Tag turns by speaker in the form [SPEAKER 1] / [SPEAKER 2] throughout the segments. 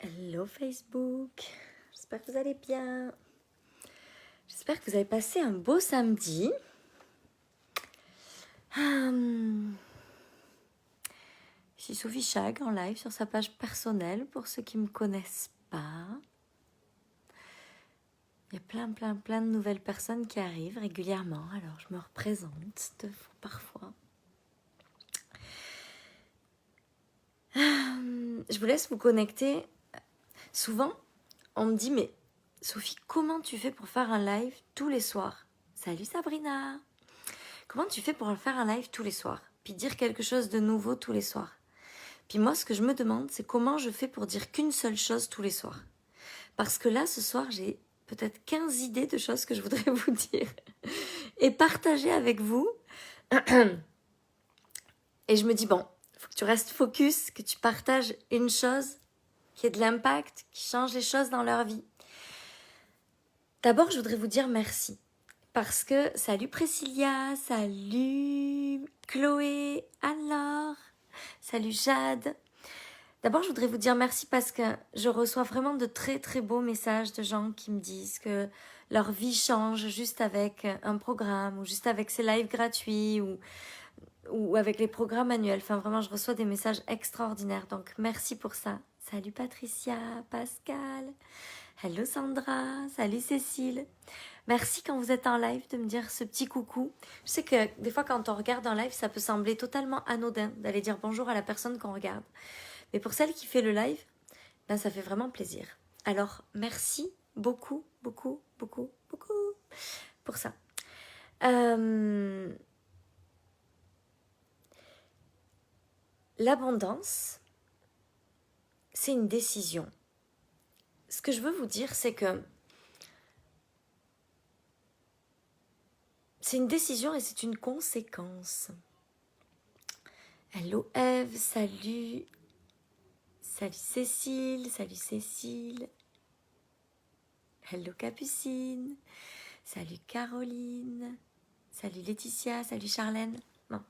[SPEAKER 1] Hello Facebook, j'espère que vous allez bien. J'espère que vous avez passé un beau samedi. Je suis Sophie Chag en live sur sa page personnelle pour ceux qui ne me connaissent pas. Il y a plein de nouvelles personnes qui arrivent régulièrement, alors je me représente parfois. Je vous laisse vous connecter. Souvent, on me dit, mais Sophie, comment tu fais pour faire un live tous les soirs? Salut Sabrina! Comment tu fais pour faire un live tous les soirs? Puis dire quelque chose de nouveau tous les soirs? Puis moi, ce que je me demande, c'est comment je fais pour dire qu'une seule chose tous les soirs. Parce que là, ce soir, j'ai peut-être 15 idées de choses que je voudrais vous dire et partager avec vous. Et je me dis, bon, il faut que tu restes focus, que tu partages une chose qui ait de l'impact, qui change les choses dans leur vie. D'abord, je voudrais vous dire merci. Parce que, salut Priscilla, salut Chloé, Anne-Laure, salut Jade. D'abord, je voudrais vous dire merci parce que je reçois vraiment de très beaux messages de gens qui me disent que leur vie change juste avec un programme ou juste avec ces lives gratuits ou avec les programmes annuels. Enfin, vraiment, je reçois des messages extraordinaires. Donc, merci pour ça. Salut Patricia, Pascal, hello Sandra, salut Cécile. Merci quand vous êtes en live de me dire ce petit coucou. Je sais que des fois quand on regarde en live, ça peut sembler totalement anodin d'aller dire bonjour à la personne qu'on regarde. Mais pour celle qui fait le live, ben ça fait vraiment plaisir. Alors merci beaucoup pour ça. L'abondance, c'est une décision. Ce que je veux vous dire, c'est que c'est une décision et c'est une conséquence. Hello Eve, salut. Salut Cécile, hello Capucine, salut Caroline, salut Laetitia, salut Charlène. Bon.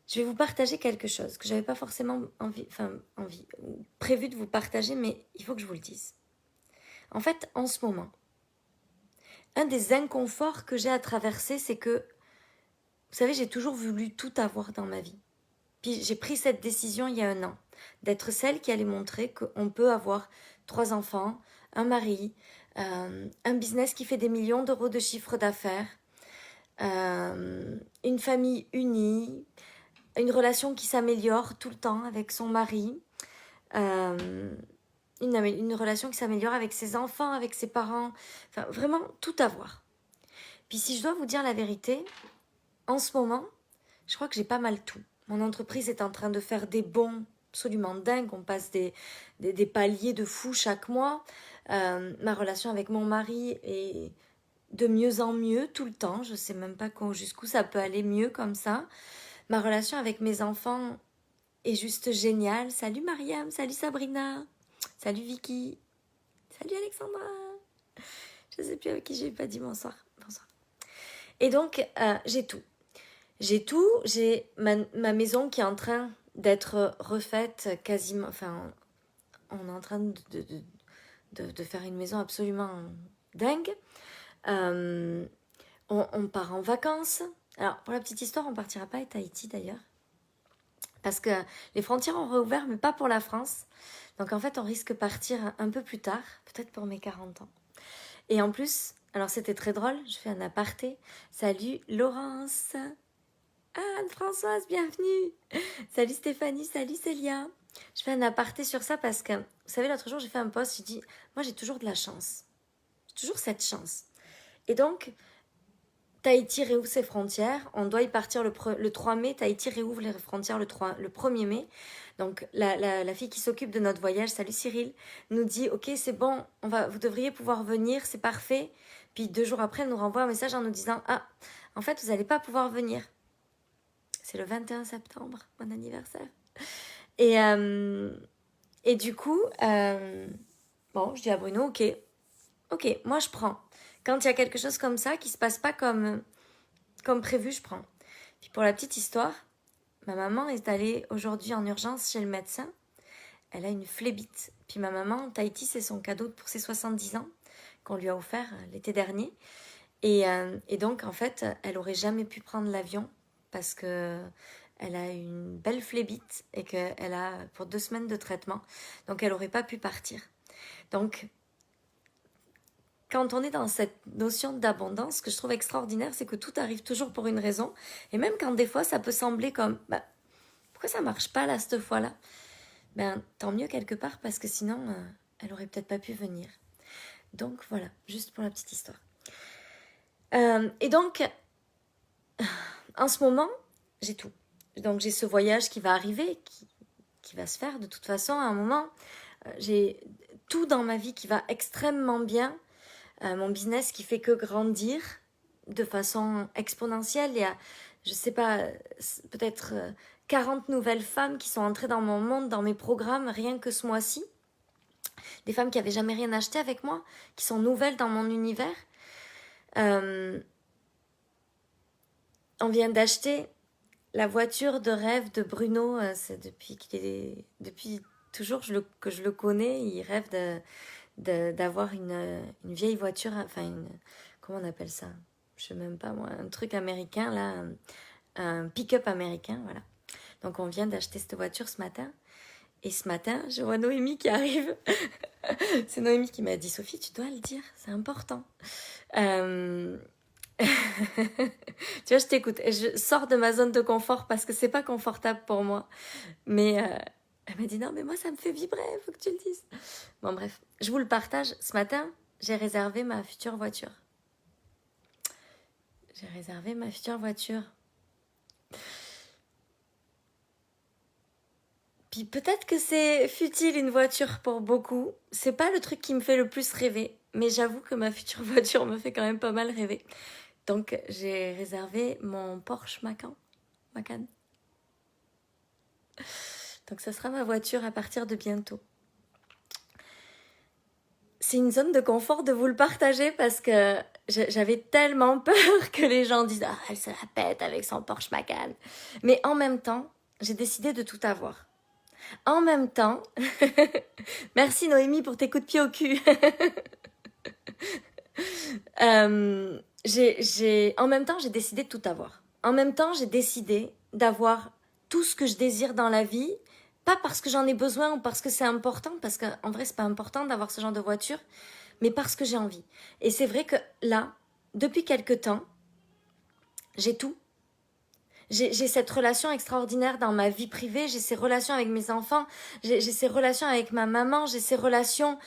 [SPEAKER 1] Je vais vous partager quelque chose que j'avais pas forcément prévu de vous partager, mais il faut que je vous le dise. En fait, en ce moment, un des inconforts que j'ai à traverser, c'est que, vous savez, j'ai toujours voulu tout avoir dans ma vie. Puis j'ai pris cette décision il y a 1 an, d'être celle qui allait montrer qu'on peut avoir 3 enfants, un mari, un business qui fait des millions d'euros de chiffre d'affaires, une famille unie, une relation qui s'améliore tout le temps avec son mari, une relation qui s'améliore avec ses enfants, avec ses parents, enfin vraiment tout avoir. Puis si je dois vous dire la vérité, en ce moment, je crois que j'ai pas mal tout. Mon entreprise est en train de faire des bons absolument dingues. On passe des paliers de fou chaque mois. Ma relation avec mon mari est de mieux en mieux tout le temps. Je sais même pas jusqu'où ça peut aller mieux comme ça. Ma relation avec mes enfants est juste géniale. Salut Mariam, salut Sabrina, salut Vicky, salut Alexandra. Je sais plus avec qui j'ai pas dit bonsoir. Et donc, j'ai tout. J'ai ma maison qui est en train d'être refaite quasiment, enfin, on est en train de faire une maison absolument dingue. On part en vacances. Alors, pour la petite histoire, on partira pas à Tahiti d'ailleurs. Parce que les frontières ont réouvert, mais pas pour la France. Donc en fait, on risque de partir un peu plus tard, peut-être pour mes 40 ans. Et en plus, alors c'était très drôle, je fais un aparté. Salut Laurence, Anne-Françoise, bienvenue. Salut Stéphanie, salut Célia. Je fais un aparté sur ça parce que, vous savez, l'autre jour, j'ai fait un post, j'ai dit, moi j'ai toujours de la chance. J'ai toujours cette chance. Et donc, Tahiti réouvre ses frontières. On doit y partir le 3 mai. Tahiti réouvre les frontières le 1er mai. Donc, la fille qui s'occupe de notre voyage, salut Cyril, nous dit « Ok, c'est bon, vous devriez pouvoir venir, c'est parfait. » Puis 2 jours après, elle nous renvoie un message en nous disant « Ah, en fait, vous n'allez pas pouvoir venir. » C'est le 21 septembre, mon anniversaire. Et du coup, bon, je dis à Bruno « Ok, moi je prends. » Quand il y a quelque chose comme ça qui se passe pas comme prévu, je prends. Puis pour la petite histoire, Ma maman est allée aujourd'hui en urgence chez le médecin. Elle a une phlébite. Puis ma maman, Tahiti, c'est son cadeau pour ses 70 ans qu'on lui a offert l'été dernier. Et donc, en fait, elle aurait jamais pu prendre l'avion parce que elle a une belle phlébite et qu'elle a pour 2 semaines de traitement. Donc, elle n'aurait pas pu partir. Donc, quand on est dans cette notion d'abondance, ce que je trouve extraordinaire, c'est que tout arrive toujours pour une raison. Et même quand des fois, ça peut sembler comme, pourquoi ça marche pas là, cette fois-là? Tant mieux quelque part, parce que sinon, elle aurait peut-être pas pu venir. Donc voilà, juste pour la petite histoire. Et donc, en ce moment, j'ai tout. Donc j'ai ce voyage qui va arriver, qui va se faire de toute façon à un moment. J'ai tout dans ma vie qui va extrêmement bien. Mon business qui fait que grandir de façon exponentielle. Il y a, je sais pas, peut-être 40 nouvelles femmes qui sont entrées dans mon monde, dans mes programmes, rien que ce mois-ci. Des femmes qui n'avaient jamais rien acheté avec moi, qui sont nouvelles dans mon univers. On vient d'acheter la voiture de rêve de Bruno. C'est depuis toujours que je le connais. Il rêve d'avoir une vieille voiture, enfin comment on appelle ça? Je sais même pas moi, un truc américain là, un pick-up américain, voilà. Donc on vient d'acheter cette voiture ce matin. Et ce matin, je vois Noémie qui arrive. C'est Noémie qui m'a dit, Sophie, tu dois le dire, c'est important. Tu vois, je t'écoute. Je sors de ma zone de confort parce que c'est pas confortable pour moi. Mais elle m'a dit, non, mais moi, ça me fait vibrer, il faut que tu le dises. Bon, bref, je vous le partage. Ce matin, j'ai réservé ma future voiture. J'ai réservé ma future voiture. Puis peut-être que c'est futile une voiture pour beaucoup. C'est pas le truc qui me fait le plus rêver. Mais j'avoue que ma future voiture me fait quand même pas mal rêver. Donc j'ai réservé mon Porsche Macan. Donc ça sera ma voiture à partir de bientôt. C'est une zone de confort de vous le partager parce que j'avais tellement peur que les gens disent « Ah, elle se la pète avec son Porsche Macan ». Mais en même temps, j'ai décidé de tout avoir. En même temps, merci Noémie pour tes coups de pied au cul. En même temps, j'ai décidé de tout avoir. En même temps, j'ai décidé d'avoir tout ce que je désire dans la vie, pas parce que j'en ai besoin ou parce que c'est important, parce qu'en vrai, c'est pas important d'avoir ce genre de voiture, mais parce que j'ai envie. Et c'est vrai que là, depuis quelque temps, j'ai tout. J'ai cette relation extraordinaire dans ma vie privée, j'ai ces relations avec mes enfants, j'ai ces relations avec ma maman, j'ai ces relations...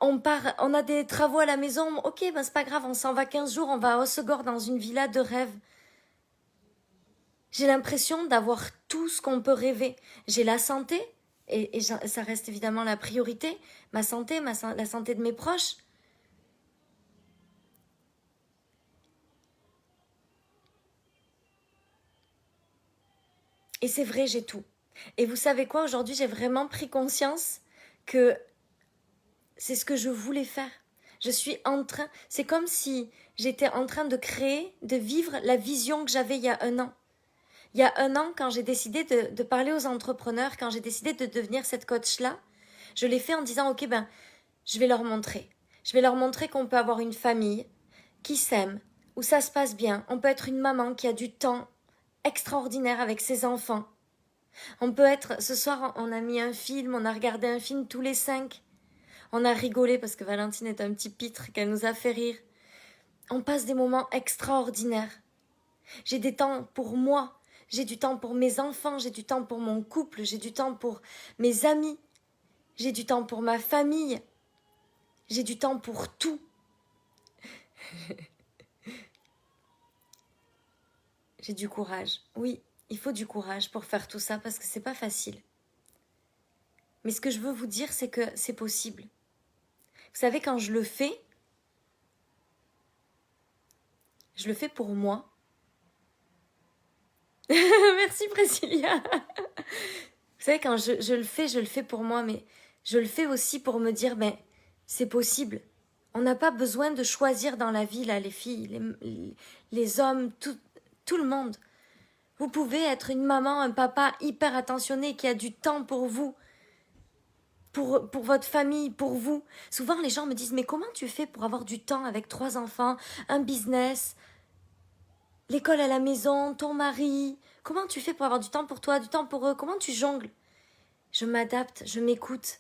[SPEAKER 1] on a des travaux à la maison, ok, c'est pas grave, on s'en va 15 jours, on va à Hossegor dans une villa de rêve. J'ai l'impression d'avoir tout ce qu'on peut rêver. J'ai la santé, et ça reste évidemment la priorité, ma santé, la santé de mes proches. Et c'est vrai, j'ai tout. Et vous savez quoi, aujourd'hui, j'ai vraiment pris conscience que c'est ce que je voulais faire. Je suis en train... C'est comme si j'étais en train de créer, de vivre la vision que j'avais il y a 1 an. Il y a 1 an, quand j'ai décidé de parler aux entrepreneurs, quand j'ai décidé de devenir cette coach-là, je l'ai fait en disant, ok, je vais leur montrer. Je vais leur montrer qu'on peut avoir une famille qui s'aime, où ça se passe bien. On peut être une maman qui a du temps extraordinaire avec ses enfants. On peut être... Ce soir, on a mis un film, on a regardé un film tous les 5. On a rigolé parce que Valentine est un petit pitre, qu'elle nous a fait rire. On passe des moments extraordinaires. J'ai des temps pour moi. J'ai du temps pour mes enfants, j'ai du temps pour mon couple, j'ai du temps pour mes amis, j'ai du temps pour ma famille, j'ai du temps pour tout. J'ai du courage. Oui, il faut du courage pour faire tout ça parce que c'est pas facile. Mais ce que je veux vous dire, c'est que c'est possible. Vous savez, quand je le fais pour moi. Merci Priscilla. Vous savez, quand je le fais pour moi, mais je le fais aussi pour me dire, c'est possible. On n'a pas besoin de choisir dans la vie, là, les filles, les hommes, Tout le monde. Vous pouvez être une maman, un papa hyper attentionné qui a du temps pour vous, pour votre famille, pour vous. Souvent, les gens me disent, mais comment tu fais pour avoir du temps avec 3 enfants, un business, l'école à la maison, ton mari? Comment tu fais pour avoir du temps pour toi, du temps pour eux? Comment tu jongles? Je m'adapte, je m'écoute.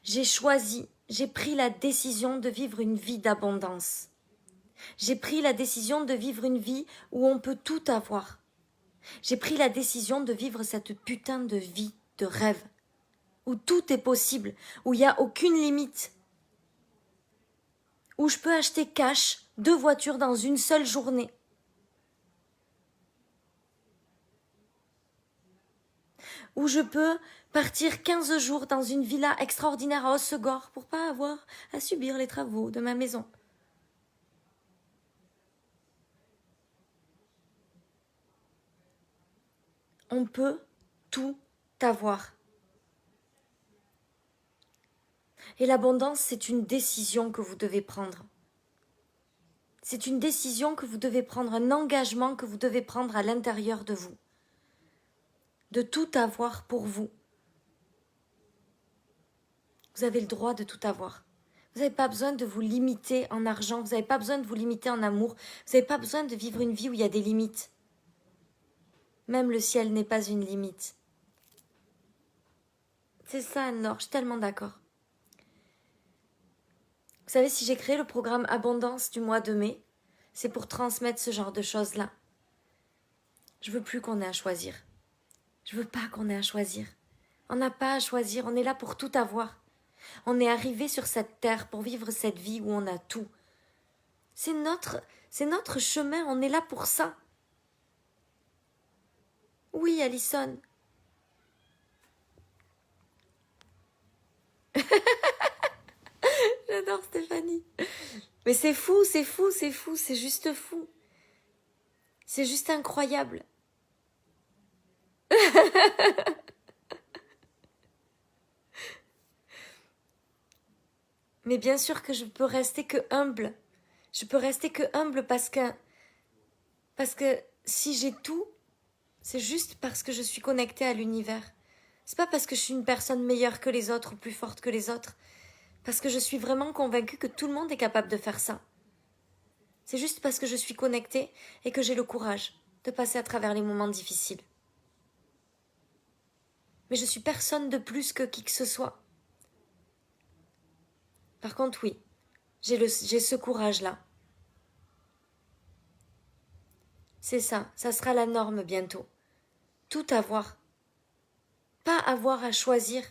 [SPEAKER 1] J'ai choisi, j'ai pris la décision de vivre une vie d'abondance. J'ai pris la décision de vivre une vie où on peut tout avoir. J'ai pris la décision de vivre cette putain de vie de rêve, où tout est possible, où il n'y a aucune limite, où je peux acheter cash 2 voitures dans une seule journée. Où je peux partir 15 jours dans une villa extraordinaire à Hossegor pour pas avoir à subir les travaux de ma maison. On peut tout avoir. Et l'abondance, c'est une décision que vous devez prendre. C'est une décision que vous devez prendre, un engagement que vous devez prendre à l'intérieur de vous. De tout avoir pour vous. Vous avez le droit de tout avoir. Vous n'avez pas besoin de vous limiter en argent, vous n'avez pas besoin de vous limiter en amour, vous n'avez pas besoin de vivre une vie où il y a des limites. Même le ciel n'est pas une limite. C'est ça, Anne-Laure, je suis tellement d'accord. Vous savez, si j'ai créé le programme Abondance du mois de mai, c'est pour transmettre ce genre de choses-là. Je veux plus qu'on ait à choisir. Je veux pas qu'on ait à choisir. On n'a pas à choisir, on est là pour tout avoir. On est arrivé sur cette terre pour vivre cette vie où on a tout. C'est notre chemin, on est là pour ça. Oui, Alison. J'adore Stéphanie. Mais c'est fou, c'est fou, c'est fou, c'est juste fou. C'est juste incroyable. Mais bien sûr que je peux rester que humble. Je peux rester que humble parce que si j'ai tout, c'est juste parce que je suis connectée à l'univers. C'est pas parce que je suis une personne meilleure que les autres ou plus forte que les autres. Parce que je suis vraiment convaincue que tout le monde est capable de faire ça. C'est juste parce que je suis connectée et que j'ai le courage de passer à travers les moments difficiles. Mais je suis personne de plus que qui que ce soit. Par contre, oui, j'ai ce courage-là. C'est ça, ça sera la norme bientôt. Tout avoir. Pas avoir à choisir.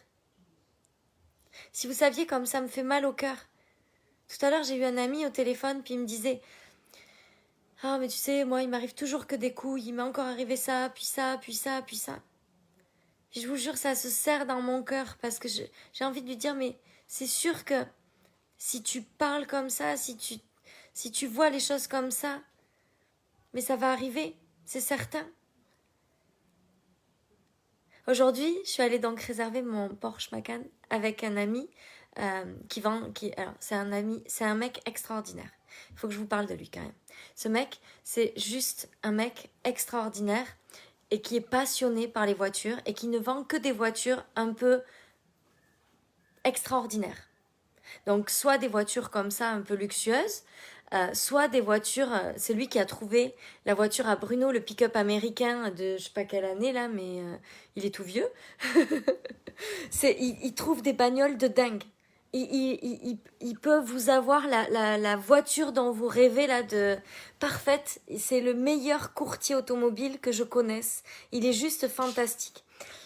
[SPEAKER 1] Si vous saviez comme ça me fait mal au cœur. Tout à l'heure, j'ai eu un ami au téléphone, puis il me disait « Ah, mais tu sais, moi, il m'arrive toujours que des coups, il m'est encore arrivé ça, puis ça, puis ça, puis ça. » Puis je vous jure, ça se serre dans mon cœur, parce que j'ai envie de lui dire « Mais c'est sûr que si tu parles comme ça, si tu vois les choses comme ça, mais ça va arriver, c'est certain. » Aujourd'hui, je suis allée donc réserver mon Porsche Macan avec un ami alors c'est un mec extraordinaire. Il faut que je vous parle de lui quand même. Ce mec, c'est juste un mec extraordinaire et qui est passionné par les voitures et qui ne vend que des voitures un peu extraordinaires. Donc soit des voitures comme ça un peu luxueuses, soit des voitures, c'est lui qui a trouvé la voiture à Bruno, le pick-up américain de je sais pas quelle année là, mais il est tout vieux. Il trouve des bagnoles de dingue. Il peut vous avoir la voiture dont vous rêvez là de parfaite. C'est le meilleur courtier automobile que je connaisse. Il est juste fantastique.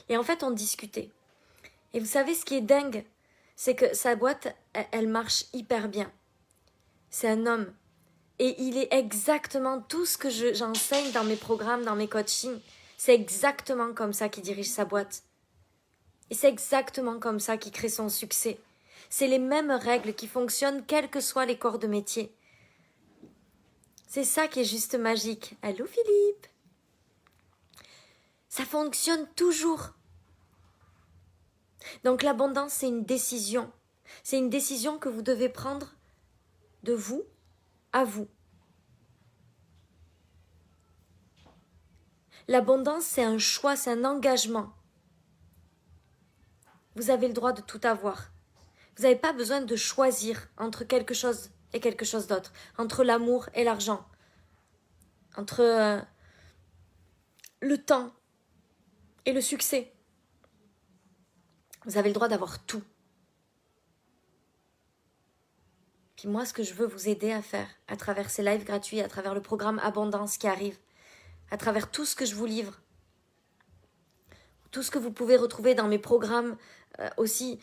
[SPEAKER 1] Et en fait, on discutait. Et vous savez ce qui est dingue, c'est que sa boîte, elle marche hyper bien. C'est un homme. Et il est exactement tout ce que j'enseigne dans mes programmes, dans mes coachings. C'est exactement comme ça qu'il dirige sa boîte. Et c'est exactement comme ça qu'il crée son succès. C'est les mêmes règles qui fonctionnent quels que soient les corps de métier. C'est ça qui est juste magique. Allô Philippe? Ça fonctionne toujours. Donc l'abondance, c'est une décision. C'est une décision que vous devez prendre de vous à vous. L'abondance, c'est un choix, c'est un engagement. Vous avez le droit de tout avoir. Vous n'avez pas besoin de choisir entre quelque chose et quelque chose d'autre, entre l'amour et l'argent, entre le temps et le succès. Vous avez le droit d'avoir tout. Puis moi, ce que je veux vous aider à faire, à travers ces lives gratuits, à travers le programme Abondance qui arrive, à travers tout ce que je vous livre, tout ce que vous pouvez retrouver dans mes programmes aussi,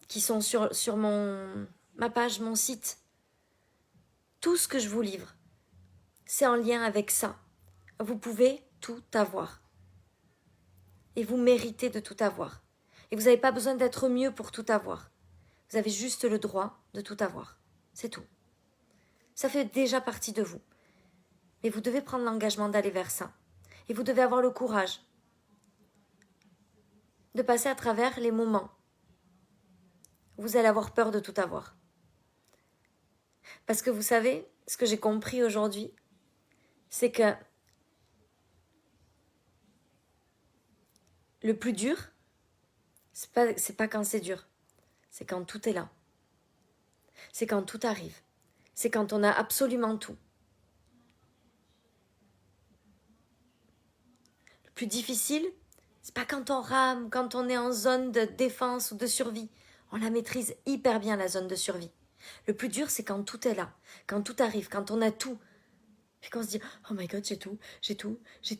[SPEAKER 1] qui sont sur ma page, mon site, tout ce que je vous livre, c'est en lien avec ça. Vous pouvez tout avoir. Et vous méritez de tout avoir. Et vous n'avez pas besoin d'être mieux pour tout avoir. Vous avez juste le droit de tout avoir. C'est tout. Ça fait déjà partie de vous. Mais vous devez prendre l'engagement d'aller vers ça. Et vous devez avoir le courage de passer à travers les moments où vous allez avoir peur de tout avoir. Parce que vous savez, ce que j'ai compris aujourd'hui, c'est que le plus dur, c'est pas quand c'est dur, c'est quand tout est là. C'est quand tout arrive. C'est quand on a absolument tout. Le plus difficile, c'est pas quand on rame, quand on est en zone de défense ou de survie. On la maîtrise hyper bien, la zone de survie. Le plus dur, c'est quand tout est là, quand tout arrive, quand on a tout. Puis qu'on se dit, oh my god, j'ai tout,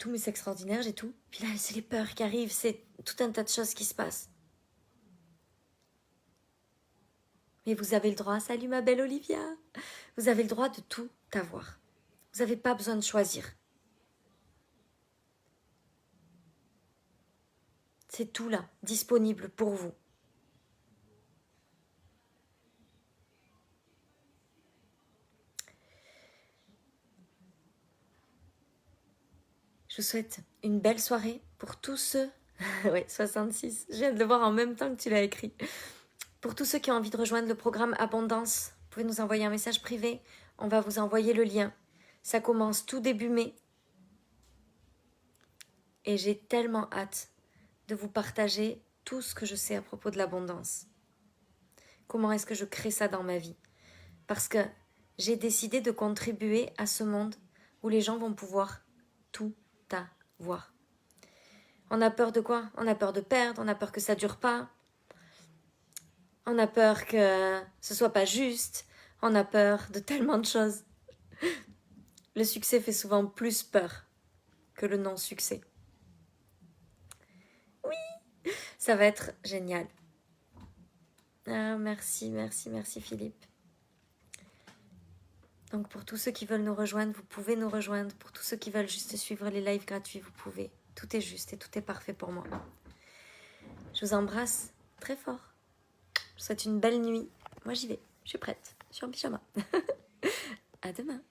[SPEAKER 1] mais c'est extraordinaire, j'ai tout. Puis là, c'est les peurs qui arrivent, c'est tout un tas de choses qui se passent. Mais vous avez le droit, salut ma belle Olivia, vous avez le droit de tout avoir. Vous n'avez pas besoin de choisir. C'est tout là, disponible pour vous. Je vous souhaite une belle soirée pour tous ceux... ouais, 66, je viens de le voir en même temps que tu l'as écrit. Pour tous ceux qui ont envie de rejoindre le programme Abondance, vous pouvez nous envoyer un message privé. On va vous envoyer le lien. Ça commence tout début mai. Et j'ai tellement hâte de vous partager tout ce que je sais à propos de l'abondance. Comment est-ce que je crée ça dans ma vie? Parce que j'ai décidé de contribuer à ce monde où les gens vont pouvoir tout avoir. On a peur de quoi? On a peur de perdre, on a peur que ça dure pas. On a peur que ce soit pas juste. On a peur de tellement de choses. Le succès fait souvent plus peur que le non-succès. Oui, ça va être génial. Ah, merci Philippe. Donc pour tous ceux qui veulent nous rejoindre, vous pouvez nous rejoindre. Pour tous ceux qui veulent juste suivre les lives gratuits, vous pouvez. Tout est juste et tout est parfait pour moi. Je vous embrasse très fort. Je vous souhaite une belle nuit. Moi j'y vais, je suis prête, je suis en pyjama. À demain.